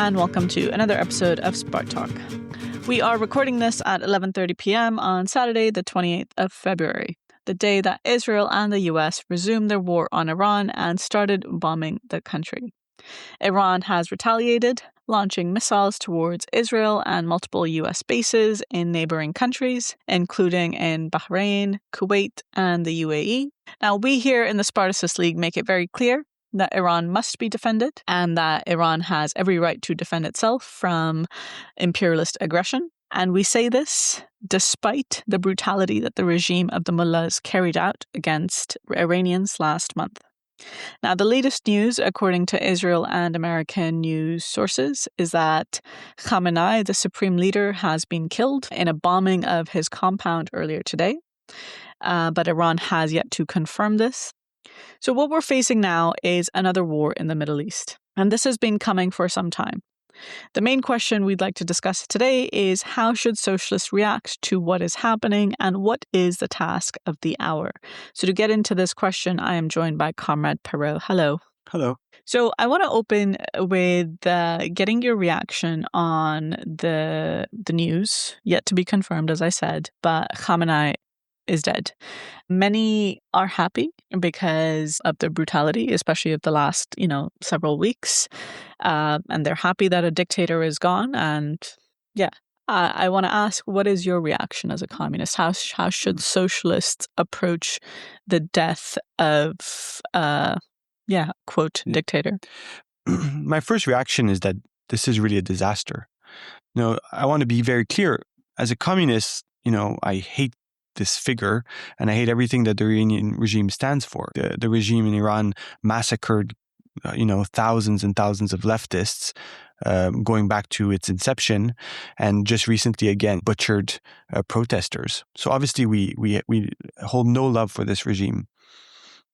and welcome to another episode of Spark Talk. We are recording this at 11:30 p.m. on Saturday, the 28th of February, the day that Israel and the US resumed their war on Iran and started bombing the country. Iran has retaliated, launching missiles towards Israel and multiple US bases in neighboring countries, including in Bahrain, Kuwait, and the UAE. Now, we here in the Spartacist League make it very clear that Iran must be defended and that Iran has every right to defend itself from imperialist aggression. And we say this despite the brutality that the regime of the mullahs carried out against Iranians last month. Now, the latest news, according to Israel and American news sources, is that Khamenei, the supreme leader, has been killed in a bombing of his compound earlier today. But Iran has yet to confirm this. So what we're facing now is another war in the Middle East, and this has been coming for some time. The main question we'd like to discuss today is how should socialists react to what is happening and what is the task of the hour? So to get into this question, I am joined by Comrade Perrault. Hello. Hello. So I want to open with getting your reaction on the news, yet to be confirmed, as I said, but Khamenei is dead. Many are happy because of the brutality, especially of the last, several weeks. And they're happy that a dictator is gone. And I want to ask, what is your reaction as a communist? How should socialists approach the death of, quote, dictator? My first reaction is that this is really a disaster. I want to be very clear. As a communist, I hate this figure, and I hate everything that the Iranian regime stands for. The regime in Iran massacred, thousands and thousands of leftists, going back to its inception, and just recently again butchered protesters. So obviously we hold no love for this regime.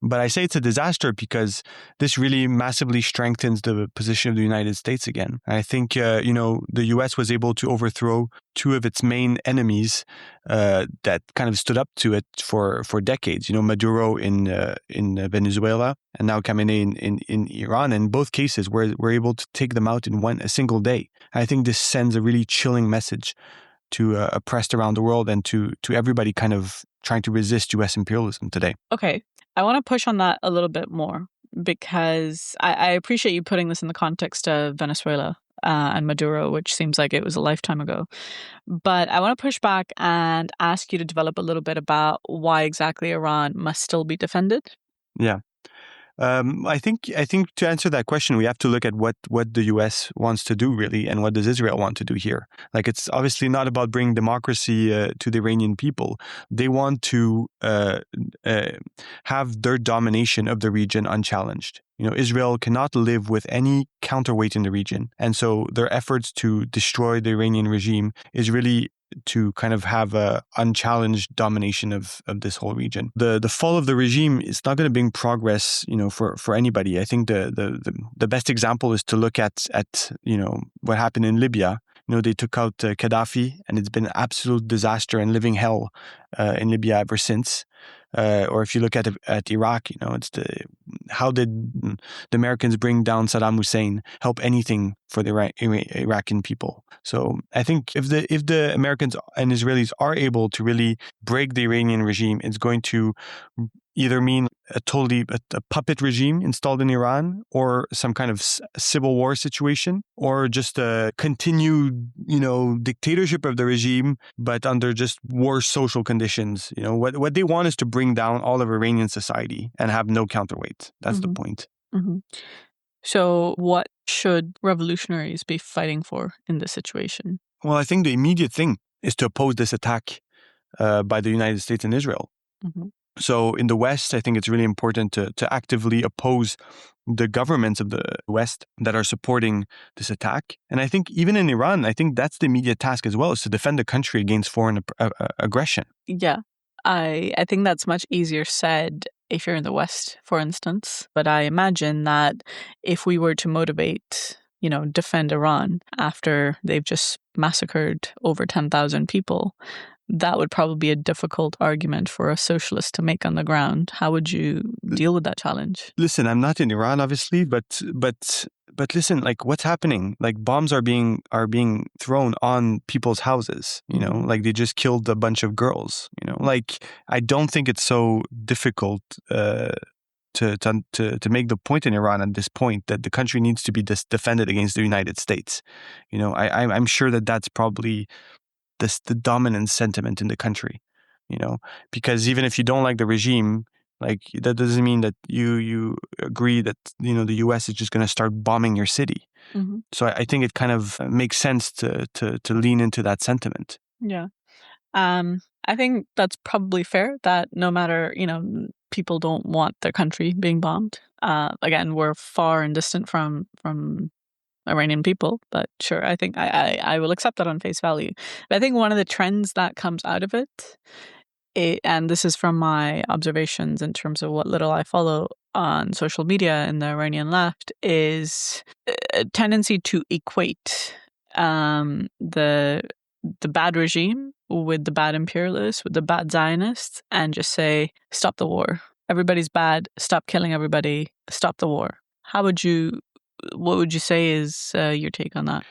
But I say it's a disaster because this really massively strengthens the position of the United States again. I think, the U.S. was able to overthrow two of its main enemies that kind of stood up to it for decades. Maduro in Venezuela and now Khamenei in Iran. In both cases, we're able to take them out in a single day. I think this sends a really chilling message to oppressed around the world and to everybody kind of trying to resist U.S. imperialism today. Okay. I want to push on that a little bit more because I appreciate you putting this in the context of Venezuela and Maduro, which seems like it was a lifetime ago. But I want to push back and ask you to develop a little bit about why exactly Iran must still be defended. Yeah. I think to answer that question, we have to look at what the U.S. wants to do really, and what does Israel want to do here. Like, it's obviously not about bringing democracy to the Iranian people. They want to have their domination of the region unchallenged. Israel cannot live with any counterweight in the region, and so their efforts to destroy the Iranian regime is really to kind of have a unchallenged domination of this whole region. The fall of the regime is not going to bring progress, for anybody. I think the best example is to look at what happened in Libya. They took out Gaddafi, and it's been an absolute disaster and living hell in Libya ever since. Or if you look at Iraq, it's how did the Americans bring down Saddam Hussein help anything for the Iraqi people? So I think if the Americans and Israelis are able to really break the Iranian regime, it's going to either mean a puppet regime installed in Iran, or some kind of civil war situation, or just a continued, dictatorship of the regime, but under just worse social conditions. What they want is to bring down all of Iranian society and have no counterweight. That's the point. Mm-hmm. So what should revolutionaries be fighting for in this situation? Well, I think the immediate thing is to oppose this attack by the United States and Israel. Mm-hmm. So in the West, I think it's really important to actively oppose the governments of the West that are supporting this attack. And I think even in Iran, I think that's the immediate task as well, is to defend the country against foreign aggression. Yeah, I think that's much easier said if you're in the West, for instance. But I imagine that if we were to motivate, defend Iran after they've just massacred over 10,000 people, that would probably be a difficult argument for a socialist to make on the ground. How would you deal with that challenge? Listen, I'm not in Iran, obviously, but But listen, like what's happening? Like bombs are being thrown on people's houses, like they just killed a bunch of girls, like I don't think it's so difficult to make the point in Iran at this point that the country needs to be defended against the United States. I'm sure that that's probably the dominant sentiment in the country, because even if you don't like the regime, like that doesn't mean that you agree that the U.S. is just going to start bombing your city. Mm-hmm. So I think it kind of makes sense to lean into that sentiment. Yeah, I think that's probably fair. That no matter people don't want their country being bombed. Again, we're far and distant from Iranian people, but sure, I think I will accept that on face value. But I think one of the trends that comes out of it, and this is from my observations in terms of what little I follow on social media in the Iranian left, is a tendency to equate the bad regime with the bad imperialists, with the bad Zionists, and just say, stop the war. Everybody's bad. Stop killing everybody. Stop the war. What would you say is your take on that?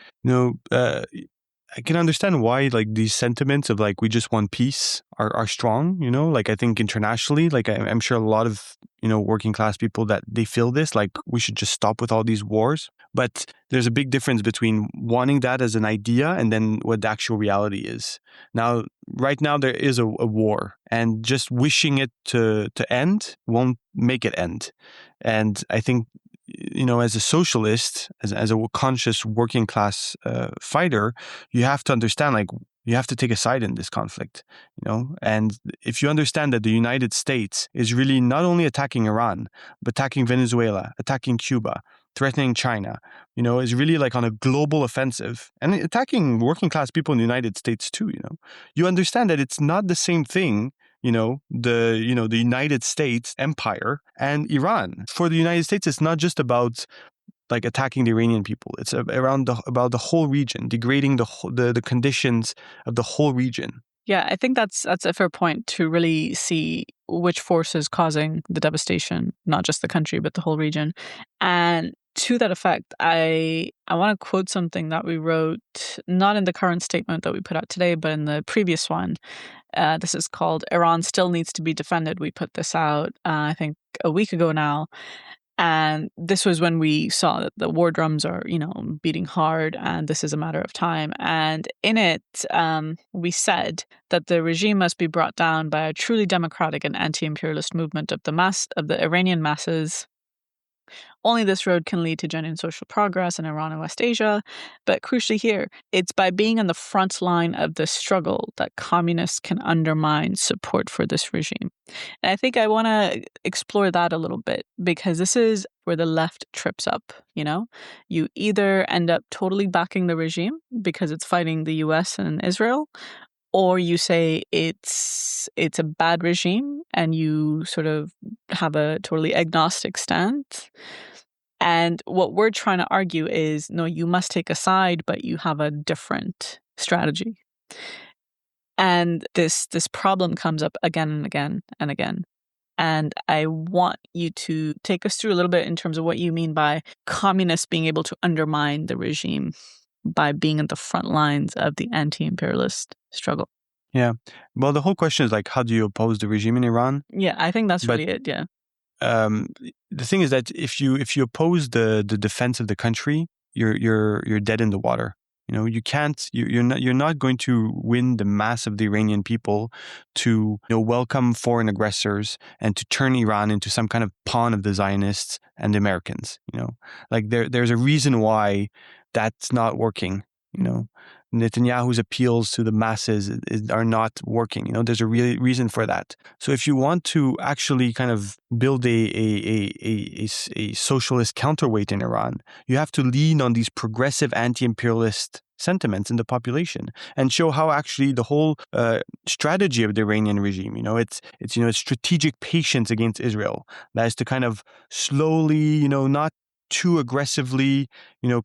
I can understand why like these sentiments of like we just want peace are strong, like I think internationally, like I'm sure a lot of working class people that they feel this, like we should just stop with all these wars. But there's a big difference between wanting that as an idea and then what the actual reality is. Now, right now there is a war, and just wishing it to end won't make it end. And I think as a socialist, as a conscious working class fighter, you have to understand, like, you have to take a side in this conflict, and if you understand that the United States is really not only attacking Iran, but attacking Venezuela, attacking Cuba, threatening China, is really like on a global offensive and attacking working class people in the United States too, you understand that it's not the same thing, the United States empire and Iran. For the United States, it's not just about like attacking the Iranian people. It's about the whole region, degrading the conditions of the whole region. Yeah, I think that's a fair point to really see which force is causing the devastation, not just the country, but the whole region. And to that effect, I want to quote something that we wrote, not in the current statement that we put out today, but in the previous one. This is called Iran Still Needs to Be Defended. We put this out, I think, a week ago now. And this was when we saw that the war drums are, beating hard, and this is a matter of time. And in it, we said that the regime must be brought down by a truly democratic and anti-imperialist movement of the Iranian masses. Only this road can lead to genuine social progress in Iran and West Asia. But crucially here, it's by being on the front line of the struggle that communists can undermine support for this regime. And I think I want to explore that a little bit, because this is where the left trips up, You either end up totally backing the regime because it's fighting the US and Israel, or you say it's a bad regime and you sort of have a totally agnostic stance. And what we're trying to argue is, no, you must take a side, but you have a different strategy. And this problem comes up again and again and again. And I want you to take us through a little bit in terms of what you mean by communists being able to undermine the regime by being at the front lines of the anti-imperialist struggle. Yeah. Well, the whole question is like, how do you oppose the regime in Iran? Yeah, I think that's really it. Yeah. The thing is that if you oppose the defense of the country, you're dead in the water. You can't. You're not going to win the mass of the Iranian people to welcome foreign aggressors and to turn Iran into some kind of pawn of the Zionists and the Americans. Like there's a reason why that's not working. Netanyahu's appeals to the masses are not working. There's a real reason for that. So if you want to actually kind of build a socialist counterweight in Iran, you have to lean on these progressive anti-imperialist sentiments in the population and show how actually the whole strategy of the Iranian regime, it's strategic patience against Israel. That is to kind of slowly, not too aggressively,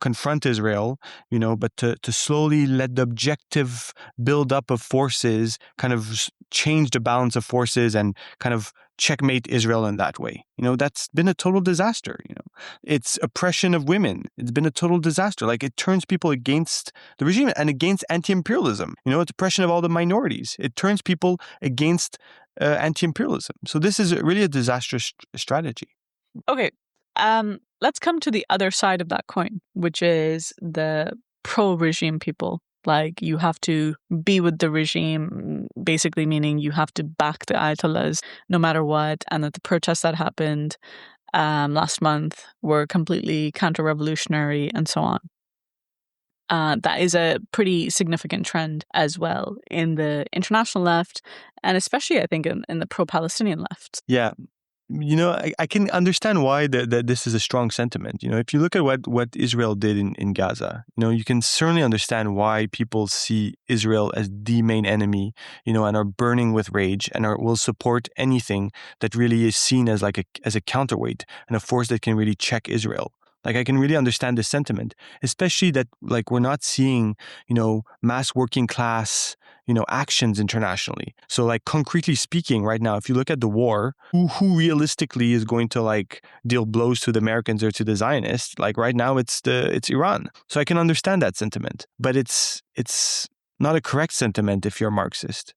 confront Israel, but to slowly let the objective build up of forces kind of change the balance of forces and kind of checkmate Israel in that way. That's been a total disaster, Its oppression of women. It's been a total disaster. Like, it turns people against the regime and against anti-imperialism. Its oppression of all the minorities. It turns people against anti-imperialism. So this is really a disastrous strategy. Okay, let's come to the other side of that coin, which is the pro-regime people. Like, you have to be with the regime, basically meaning you have to back the Ayatollahs no matter what, and that the protests that happened last month were completely counter-revolutionary and so on. That is a pretty significant trend as well in the international left, and especially, I think, in the pro-Palestinian left. Yeah. I can understand why that this is a strong sentiment. If you look at what Israel did in Gaza, you can certainly understand why people see Israel as the main enemy, and are burning with rage and will support anything that really is seen as as a counterweight and a force that can really check Israel. Like, I can really understand this sentiment, especially that, like, we're not seeing, mass working class, actions internationally. So, like, concretely speaking, right now, if you look at the war, who realistically is going to, like, deal blows to the Americans or to the Zionists? Like, right now, it's Iran. So I can understand that sentiment, but it's not a correct sentiment if you're a Marxist.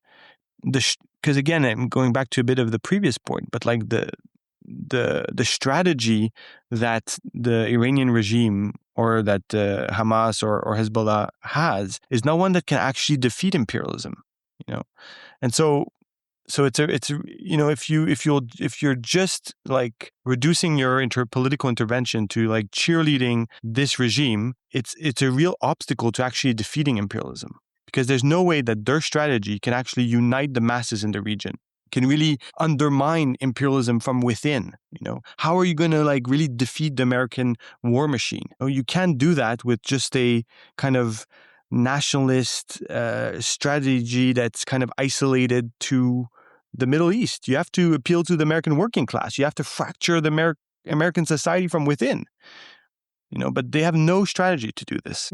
Because again, I'm going back to a bit of the previous point, but like the strategy that the Iranian regime or that Hamas or Hezbollah has is not one that can actually defeat imperialism, and so it's if you're just like reducing your political intervention to like cheerleading this regime, it's a real obstacle to actually defeating imperialism, because there's no way that their strategy can actually unite the masses in the region, can really undermine imperialism from within. How are you going to like really defeat the American war machine? You can't do that with just a kind of nationalist strategy that's kind of isolated to the Middle East. You have to appeal to the American working class. You have to fracture the American society from within. But they have no strategy to do this.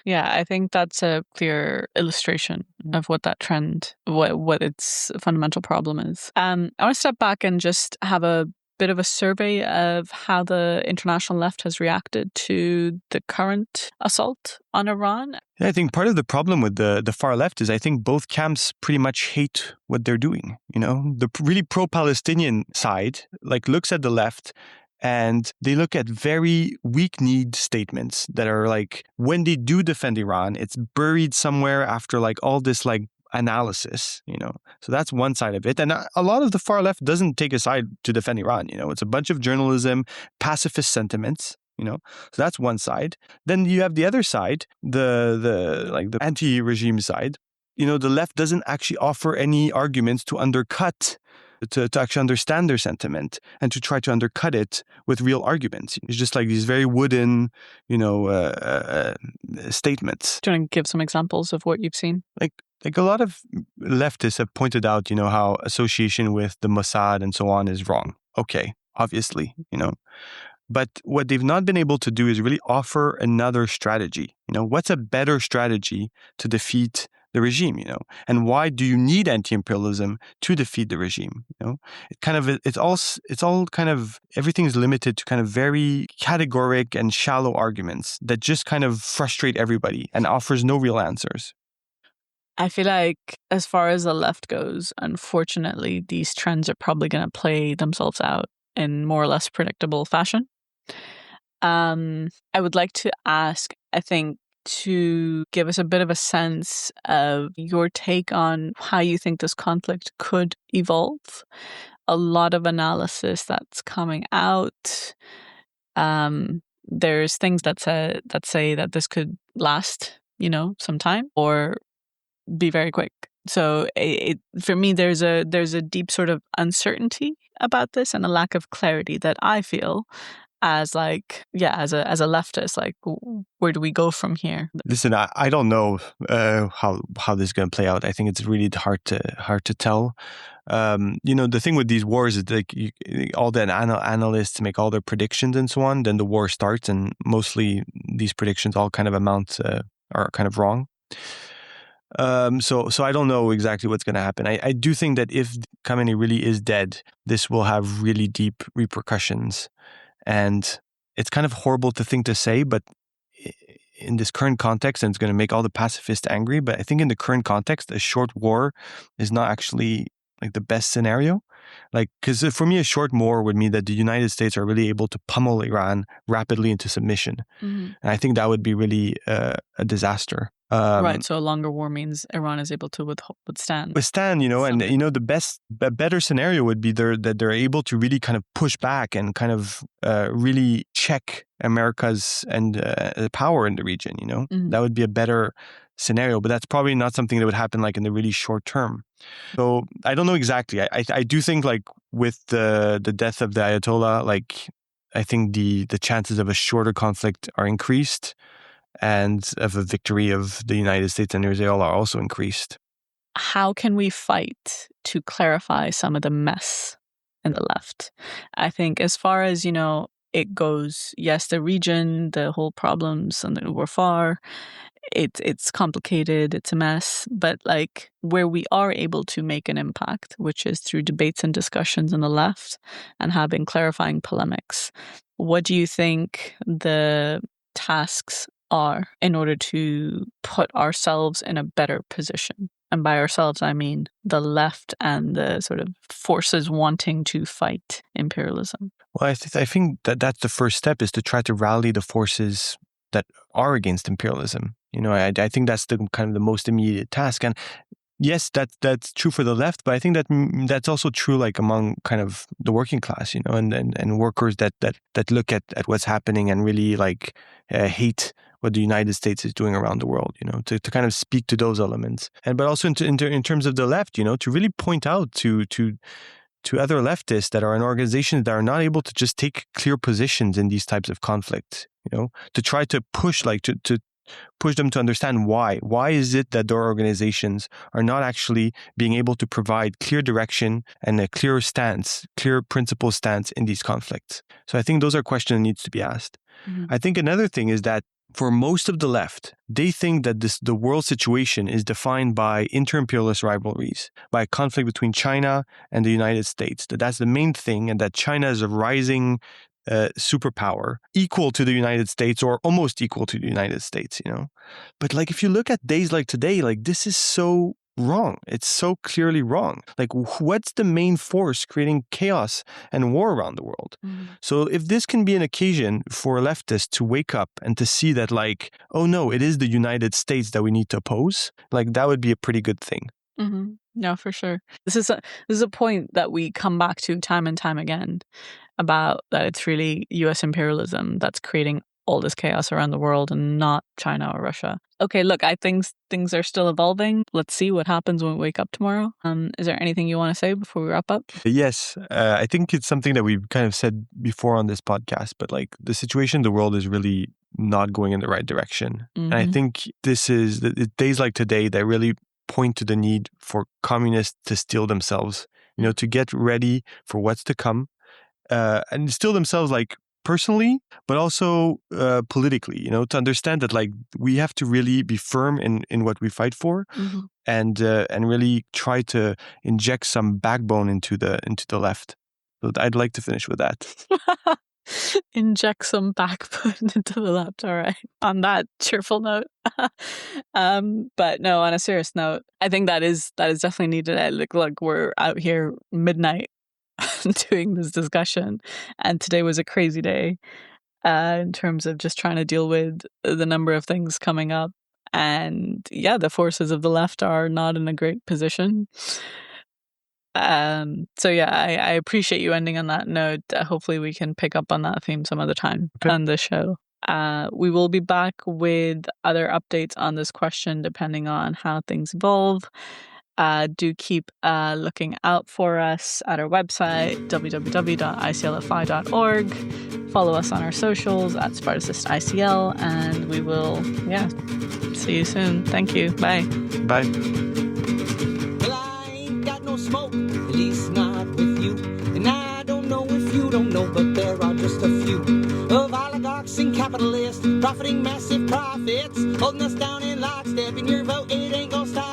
Yeah, I think that's a clear illustration of what that trend, what its fundamental problem is. I want to step back and just have a bit of a survey of how the international left has reacted to the current assault on Iran. Yeah, I think part of the problem with the far left is I think both camps pretty much hate what they're doing. The really pro-Palestinian side like looks at the left and they look at very weak-kneed statements that are like, when they do defend Iran, it's buried somewhere after like all this like analysis, So that's one side of it. And a lot of the far left doesn't take a side to defend Iran, It's a bunch of journalism, pacifist sentiments, So that's one side. Then you have the other side, the anti-regime side. The left doesn't actually offer any arguments to undercut, to actually understand their sentiment and to try to undercut it with real arguments. It's just like these very wooden, statements. Do you want to give some examples of what you've seen? Like a lot of leftists have pointed out, how association with the Mossad and so on is wrong. Okay, obviously, But what they've not been able to do is really offer another strategy. What's a better strategy to defeat the regime, and why do you need anti-imperialism to defeat the regime? It's all kind of, everything is limited to kind of very categoric and shallow arguments that just kind of frustrate everybody and offers no real answers. I feel like as far as the left goes, unfortunately, these trends are probably going to play themselves out in more or less predictable fashion. I would like to ask, I think, to give us a bit of a sense of your take on how you think this conflict could evolve. A lot of analysis that's coming out. There's things that say that this could last, some time or be very quick. So for me, there's a deep sort of uncertainty about this and a lack of clarity that I feel as a leftist, like, where do we go from here? Listen, I don't know how this is going to play out. I think it's really hard to tell. The thing with these wars is like all the analysts make all their predictions and so on. Then the war starts, and mostly these predictions all kind of are kind of wrong. So I don't know exactly what's going to happen. I do think that if Khamenei really is dead, this will have really deep repercussions. And it's kind of horrible thing to say, but in this current context, and it's going to make all the pacifists angry, but I think in the current context, a short war is not actually like the best scenario. Like, because for me, a short war would mean that the United States are really able to pummel Iran rapidly into submission. And I think that would be really a disaster. Right, so a longer war means Iran is able to withstand. And the better scenario would be that they're able to really kind of push back and kind of really check America's power in the region. That would be a better scenario, but that's probably not something that would happen like in the really short term. So I don't know exactly. I do think like with the death of the Ayatollah, like I think the chances of a shorter conflict are increased, and of a victory of the United States and Israel are also increased. How can we fight to clarify some of the mess in the left? I think as far as, it goes, yes, the region, the whole problems, and we're far. It's complicated, it's a mess, but like where we are able to make an impact, which is through debates and discussions on the left and having clarifying polemics, what do you think the tasks are in order to put ourselves in a better position? And by ourselves, I mean the left and the sort of forces wanting to fight imperialism. Well, I think that's the first step, is to try to rally the forces that are against imperialism. I think that's the kind of the most immediate task. And yes, that's true for the left, but I think that's also true like among kind of the working class, and workers that look at what's happening and really like hate what the United States is doing around the world, to kind of speak to those elements. But also in terms of the left, to really point out to other leftists that are in organizations that are not able to just take clear positions in these types of conflicts, to try to push, like to push them to understand why. Why is it that their organizations are not actually being able to provide clear direction and a clear stance, clear principle stance in these conflicts? So I think those are questions that needs to be asked. I think another thing is that for most of the left, they think that the world situation is defined by inter-imperialist rivalries, by a conflict between China and the United States. That's the main thing, and that China is a rising superpower equal to the United States or almost equal to the United States, But like if you look at days like today, like this is so wrong. It's so clearly wrong. Like what's the main force creating chaos and war around the world? So if this can be an occasion for leftists to wake up and to see that like, oh no, it is the United States that we need to oppose, like that would be a pretty good thing. No, for sure. This is a point that we come back to time and time again, about that it's really US imperialism that's creating all this chaos around the world and not China or Russia. Okay, look, I think things are still evolving. Let's see what happens when we wake up tomorrow. Is there anything you want to say before we wrap up? Yes, I think it's something that we've kind of said before on this podcast, but like the situation in the world is really not going in the right direction. And I think this is days like today that really point to the need for communists to steel themselves, to get ready for what's to come, and steel themselves like personally, but also politically, to understand that like we have to really be firm in what we fight for, and really try to inject some backbone into the left. So I'd like to finish with that. Inject some backbone into the left. All right. On that cheerful note. But no, on a serious note, I think that is definitely needed. Look, we're out here midnight doing this discussion, and today was a crazy day in terms of just trying to deal with the number of things coming up. And yeah, the forces of the left are not in a great position. So yeah, I appreciate you ending on that note. Hopefully we can pick up on that theme some other time on the show. We will be back with other updates on this question depending on how things evolve. Do keep looking out for us at our website, www.iclfi.org. Follow us on our socials at SpartacistICL, and we will, see you soon. Thank you. Bye. Bye. Smoke, at least not with you. And I don't know if you don't know, but there are just a few of oligarchs and capitalists profiting massive profits, holding us down in lockstep. And your vote, it ain't gonna stop.